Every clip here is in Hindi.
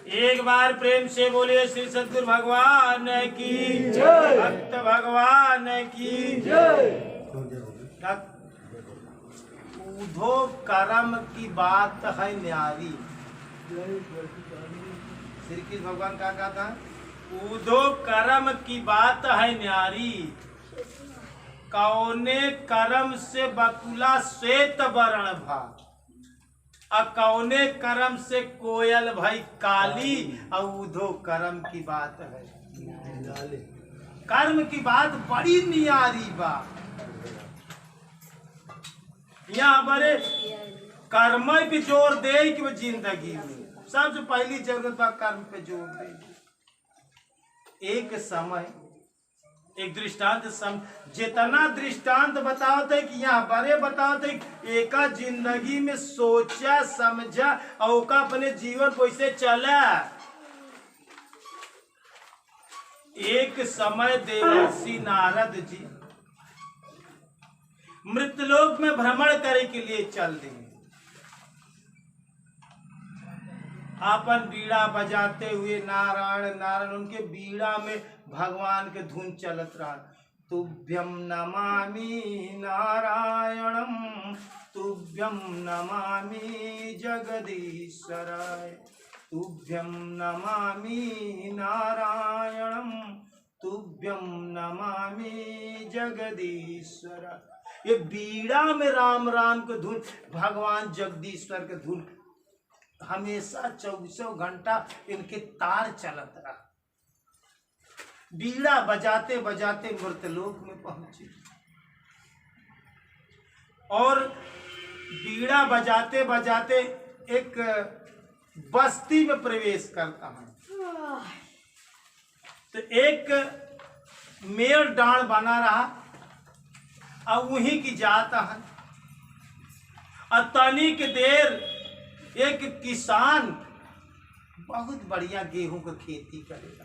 एक बार प्रेम से बोले श्री सद्गुरु भगवान की जय, भक्त भगवान की जय। उधो कर्म की बात है न्यारी। श्री कृष्ण भगवान का कहा था, उधो कर्म की बात है न्यारी, कौने कर्म से बकुला श्वेत वर्ण भा, कौने कर्म से कोयल भाई काली, और उधो कर्म की बात है। कर्म की बात बड़ी नियारी बा। यहाँ बड़े कर्म पे जोर दे कि वो जिंदगी में सबसे पहली जरूरत बा कर्म पे जोर दे। एक समय एक दृष्टांत जितना दृष्टांत बताते कि यहाँ बड़े बताते एक जिंदगी में सोचा समझा और का अपने जीवन कैसे चला। एक समय देवर्षि नारद जी मृतलोक में भ्रमण करे के लिए चल देंगे। आपन बीड़ा बजाते हुए नारायण नारायण, उनके बीड़ा में भगवान के धुन चलत रहा। तुभ्यम नमामि नारायणम, तुभ्यम नमामि जगदीश्वराय, तुभ्यम नमामि नारायणम, तुभ्यम नमामि जगदीश्वराय। ये बीड़ा में राम राम के धुन, भगवान जगदीश्वर के धुन हमेशा 24 घंटा इनके तार चलत रहा। बीड़ा बजाते बजाते मृतलोक में पहुंचे और बीड़ा बजाते बजाते एक बस्ती में प्रवेश करता है। तो एक मेड़ डांड बना रहा और वहीं की जाता है। और तनी के देर एक किसान बहुत बढ़िया गेहूं की खेती करेगा।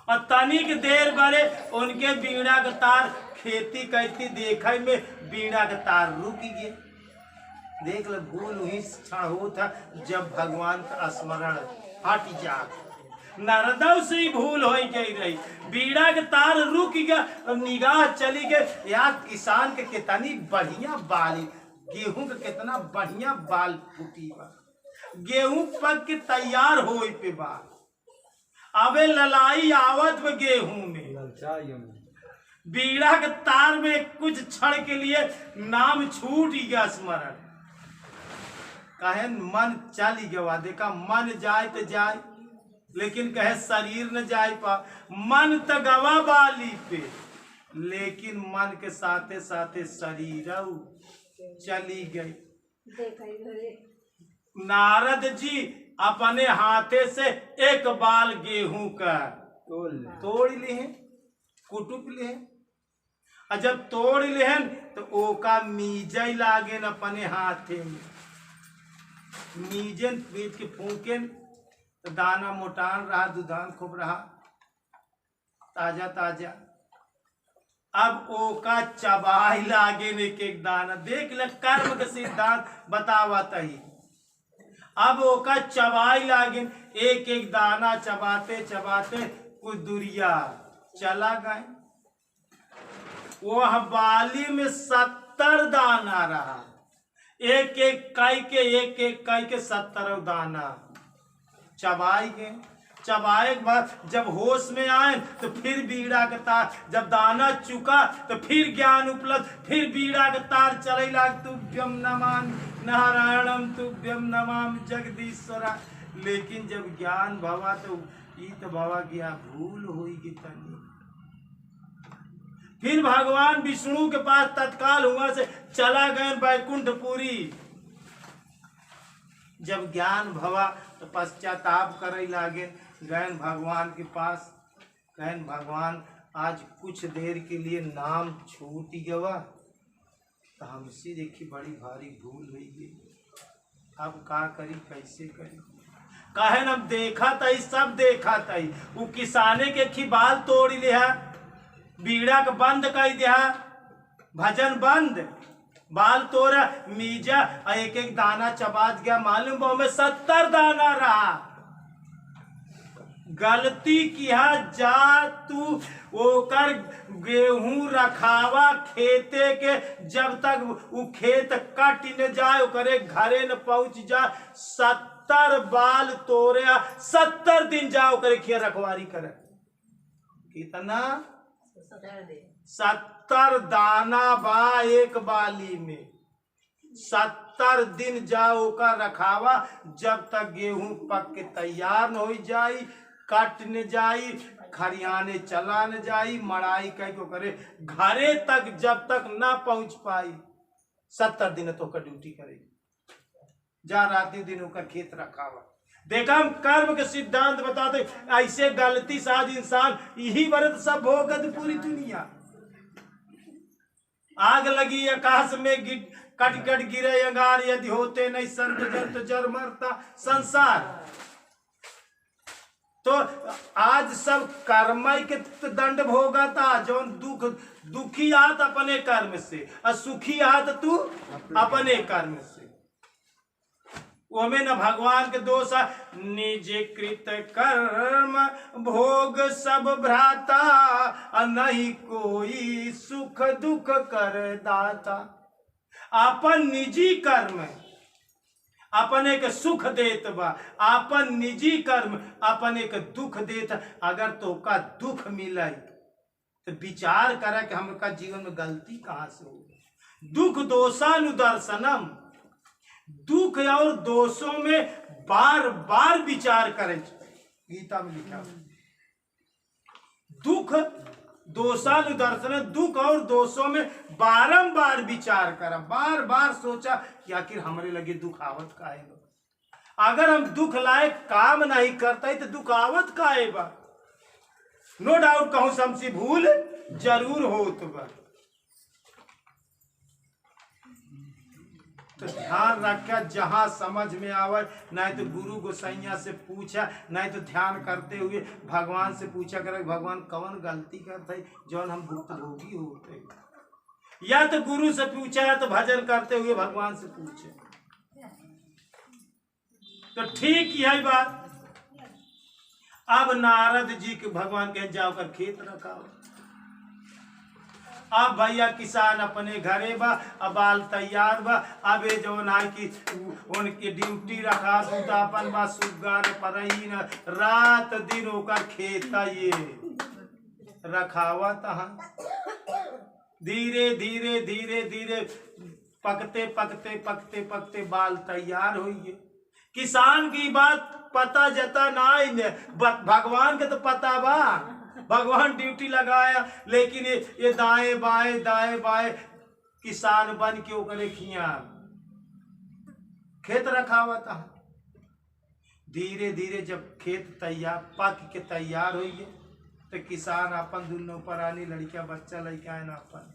और तनिक देर बारे उनके बीड़ा का तार खेती करती देखे में बीड़ा का तार रुक गए। देख लो भूल वही क्षण हो था जब भगवान का स्मरण हट जा। नारदव से ही भूल हो गई रही, बीड़ा के तार रुक गया और निगाह चली गई। यार किसान के कितनी बढ़िया बाली, गेहूं का कितना बढ़िया बाल फूटी बा, गेहूं पक के तैयार हो पे बा, अबे ललाई आवत में गेहूं में बीड़ा के तार में कुछ क्षण के लिए नाम छूट गया स्मरण। कहे मन चल गया, देखा मन जाए तो जाए लेकिन कहे शरीर न जाए पा। मन तो गवा बाली पे लेकिन मन के साथे साथे शरीर चली गई। नारद जी अपने हाथे से एक बाल गेहूं का तोड़ लिए, कुटुक लिए। और जब तोड़ लिए तो ओका मीजई लागे न अपने हाथे में, मीजन बीच के फूके तो दाना मोटान रहा, दुधान खूब रहा ताजा ताजा। अब ओका चबाई लागे ने एक दाना, देख ल कर्म का सिद्धांत बतावत ही। अब ओका चबाई लागे, एक एक दाना चबाते चबाते कुछ दूरिया चला गए। वह बाली में 70 दाना रहा, एक एक काई के 70 दाना चबाई गए। चबाए के बाद जब होश में आए तो फिर बीड़ा का तार, जब दाना चुका तो फिर ज्ञान उपलब्ध, फिर बीड़ा का तार चले लाग। तुभ्यम नमामि नारायणम, तुभ्यम नमामि जगदीश्वरा। लेकिन जब ज्ञान भवा तो ईत भवा गया, भूल हुई कि तनी। फिर भगवान विष्णु के पास तत्काल हुआ से चला गए बैकुंठपुरी। जब ज्ञान भवा तो पश्चाताप करे लागे, गए भगवान के पास। कहन भगवान आज कुछ देर के लिए नाम छूट गवा तो हमसे देखी बड़ी भारी भूल हुई गई, अब का करी कैसे करी। कहन अब देखा तई, सब देखा तई, वो किसाने के खिबाल तोड़ लिया, बीड़ा के बंद कर दिया, भजन बंद, बाल तोरा मीजा एक एक दाना चबात गया, मालूम बहु में 70 दाना रहा। गलती किया जा तू ओकर गेहूं रखावा खेते के, जब तक वो खेत कट न जाए ओकरे घरे न पहुंच जा। 70 बाल तोरे 70 दिन जाओ करे खिया रखवारी करे। कितना? 70 दाना बा एक बाली में। 70 दिन जाओ का रखावा, जब तक गेहूं पक के तैयार न हो जाई, कट न जाई, खरियाने चला न जाई, मड़ाई कह को करे घरे तक जब तक ना पहुंच पाई, 70 दिन तो का ड्यूटी करेगी। जा राती दिन का खेत रखावा। देखा हम कर्म के सिद्धांत बताते, ऐसे गलती से आज इंसान यही व्रत सब भोगत पूरी दुनिया। आग लगी आकाश में कट कट गिरे अंगार, यदि होते नहीं संत जंत जर मरता संसार। तो आज सब कर्म के दंड भोगता। जो दुखी आत अपने कर्म से और सुखी आत तू अपने कर्म से। वो में न भगवान के दोष है। निज कृत कर्म भोग सब भ्राता, नहीं कोई सुख दुख कर दाता। अपन निजी कर्म अपने के सुख देत बा, अपन निजी कर्म अपने के दुख देत। अगर तो का दुख मिले तो विचार करे कि हमका जीवन में गलती कहाँ से हो। दुख दोषानुदर्शनम, दुख और दोषों में बार बार विचार करे। गीता में लिखा दुख दोषानुदर्शन, दुख और दोषों में बारंबार विचार करा, बार बार सोचा कि आखिर हमारे लगे दुख आवत का है। अगर हम दुख लायक काम नहीं करते तो दुख आवत का है बा। नो डाउट कहूं समसी भूल जरूर होत बा। तो ध्यान रखा, जहां समझ में आवे, नहीं तो गुरु गोसैया से पूछा, नहीं तो ध्यान करते हुए भगवान से पूछा करे भगवान कौन गलती करते जौन हम भुक्तभोगी होते। या तो गुरु से पूछा, या तो भजन करते हुए भगवान से पूछे। तो ठीक यही बात। अब नारद जी के भगवान कह जाओ कर खेत रखाओ। अब भैया किसान अपने घरे बा, अब बाल तैयार बा। अब ये जो ना कि उनकी ड्यूटी रखा तो अपन बा सुगार परई न रात दिन होकर खेता ये रखावा तहा। धीरे धीरे धीरे धीरे पकते पकते पकते पकते बाल तैयार हुई। किसान की बात पता जता ना, भगवान के तो पता बा। भगवान ड्यूटी लगाया, लेकिन ये दाएं बाएं किसान बन के ओकरे खिया खेत रखावा था। धीरे धीरे जब खेत तैयार पक के तैयार हुई है, तो किसान अपन दोनों परानी लड़कियां बच्चा लड़का है ना अपन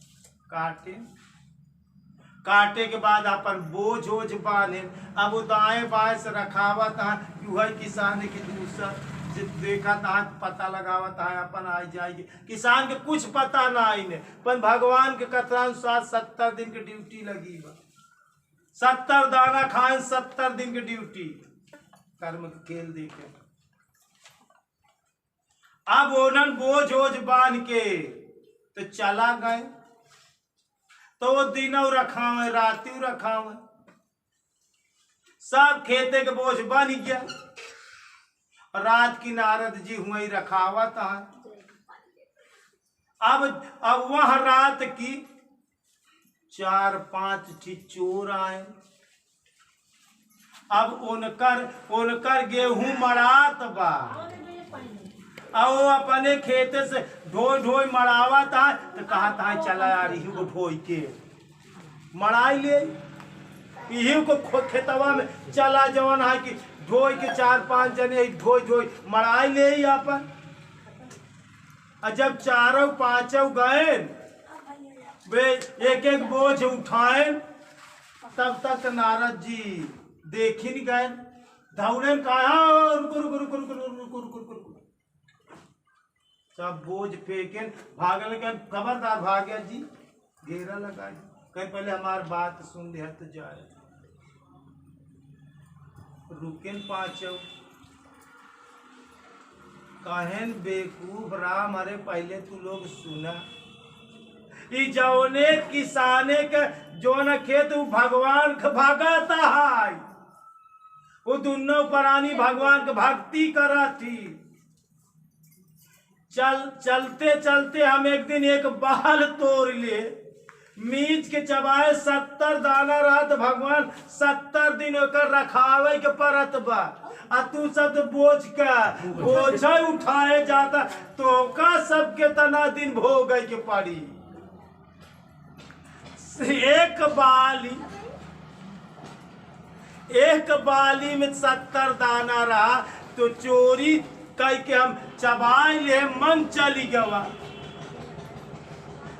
काटे के बाद अपन बोझ ओझ बांधे। अब वो दाएं बाएं से रखावा था, वही किसान की दूसरा देखा था पता लगावा था अपन आ जाएगी। किसान के कुछ पता ना आई ने, पर भगवान के कथानुसार 70 दिन की ड्यूटी लगी बा। 70 दाना खाए, 70 दिन की ड्यूटी। कर्म के खेल देखे। अब ओनन बोझ ओझ बांध के तो चला गए। तो वो दिनों रखावे रातियों रखावे, सब खेते के बोझ बन गया। रात की नारद जी हुआ ही रखावत है। अब वह रात की 4-5 चोर आए। अब उनकर गेहूं मड़ात बा, और वो अपने खेते से ढोई ढोई मड़ावा था। तो कहा था चला यार यही को ढोई के मड़ाई ले, यही को खेतवा में चला जवन है कि ढोई के 4-5 जने ढोई ढोई मड़ाई ले अपन। और जब 4-5 गए वे एक एक बोझ उठाए, तब तक नारद जी देख ही नहीं गए। दौड़े कहा सब बोझ फेंके भागल के, खबरदार भाग्या जी घेरा लगा कहीं पहले हमार बात सुन लिया तो जाए रुकेन पाँचों कहन बेवकूफ राम, अरे पहले तू लोग सुना ई जौने किसाने के जोन खेत वो भगवान के भगाता है, वो दोनों प्राणी भगवान के भक्ति करा थी। चलते चलते हम एक दिन एक बाल तोड़ ले, मीच के चबाए 70 दाना रहत, भगवान 70 दिन ओकर रखावे के परत बा, आ तू सब बोझ उठाए जाता तो का सबके तना दिन भोगे के पड़ी। एक बाली में 70 दाना रहा तो चोरी कह के हम चबाए ले, मन चली गवा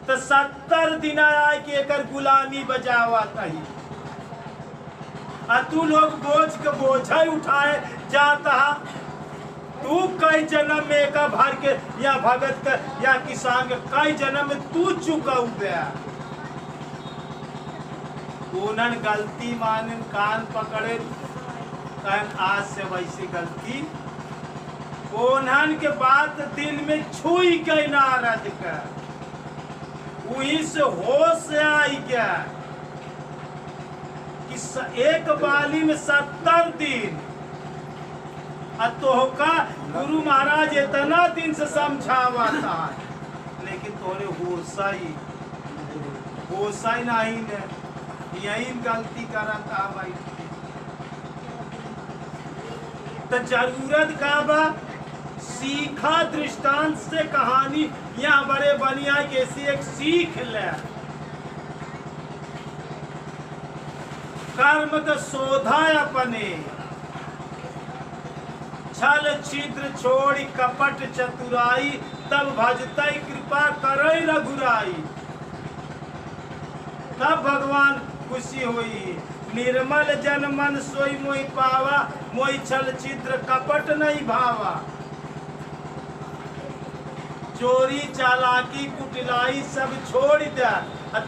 तो 70 दिन आए के एकर गुलामी बजावा तही, तू लोग बोझ के बोझा उठाए जाता। तू कई जन्म में का भर के या भगत का या किसान के कई जन्म में तू चुका हुआ, उन्हन गलती माने कान पकड़े कहन आज से वैसी गलती, उन्हन के बात दिल में छुई गई नारद का, वहीं से होश आई गया कि एक बाली में 70 दिन, तोहका गुरु महाराज इतना दिन से समझावा था, लेकिन तोरे होशाई नहीं ने, यही गलती करता भाई। तो जरूरत का बा सीखा दृष्टांत से कहानी, यहाँ बड़े बनिया कैसी एक सीख ले, कर्म का शोधा अपने, छल छिद्र छोड़ी कपट चतुराई, तब भजतई कृपा करई रघुराई। तब भगवान खुशी हुई, निर्मल जन मन सोई मोहि पावा, मोहि छल छिद्र कपट नहीं भावा। चोरी चालाकी कुटिलाई सब छोड़ दे,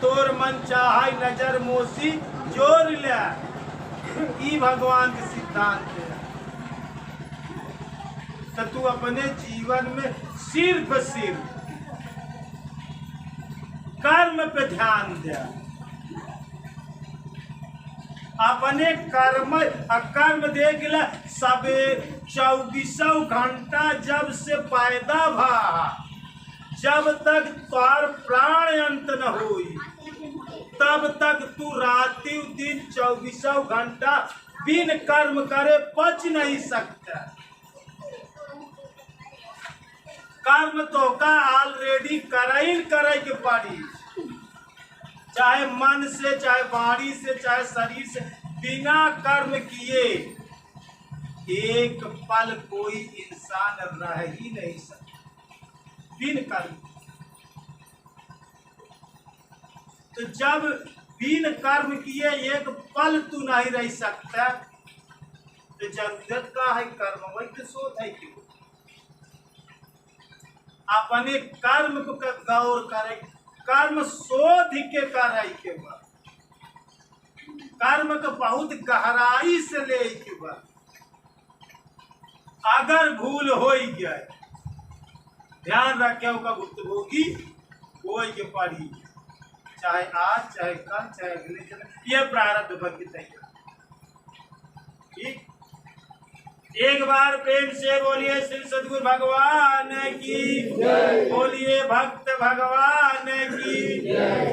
तोर मन चाहे नजर मोसी जोर ले, ई भगवान के सिद्धांत है। तो तू अपने जीवन में सिर्फ कर्म पे ध्यान दे, अपने कर्म देख ले। सबे 24 घंटा जब से पैदा भा, जब तक तार प्राण अंत न हुई, तब तक तू राति दिन 24 घंटा बिन कर्म करे पच नहीं सकता। कर्म तो का ऑलरेडी करे के पड़ी, चाहे मन से, चाहे वाणी से, चाहे शरीर से। बिना कर्म किए एक पल कोई इंसान रह ही नहीं सकता, बिन कर्म। तो जब बिन कर्म किए एक पल तू नहीं रह सकता, तो जरूरत का है कर्म, वही तो शोध है क्यों। अपने कर्म को गौर करे, कर्म शोध के करे के बाद, कर्म को बहुत गहराई से ले के बाद। अगर भूल हो गया, ध्यान रखे का भुक्तभोगी हो के पड़ी, चाहे आज, चाहे कल, चाहे अगले जन्म, ये प्रारब्ध बन के तैयार। ठीक, एक बार प्रेम से बोलिए श्री सद्गुरु भगवान की, बोलिए भक्त भगवान की,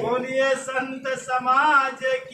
बोलिए संत समाज की।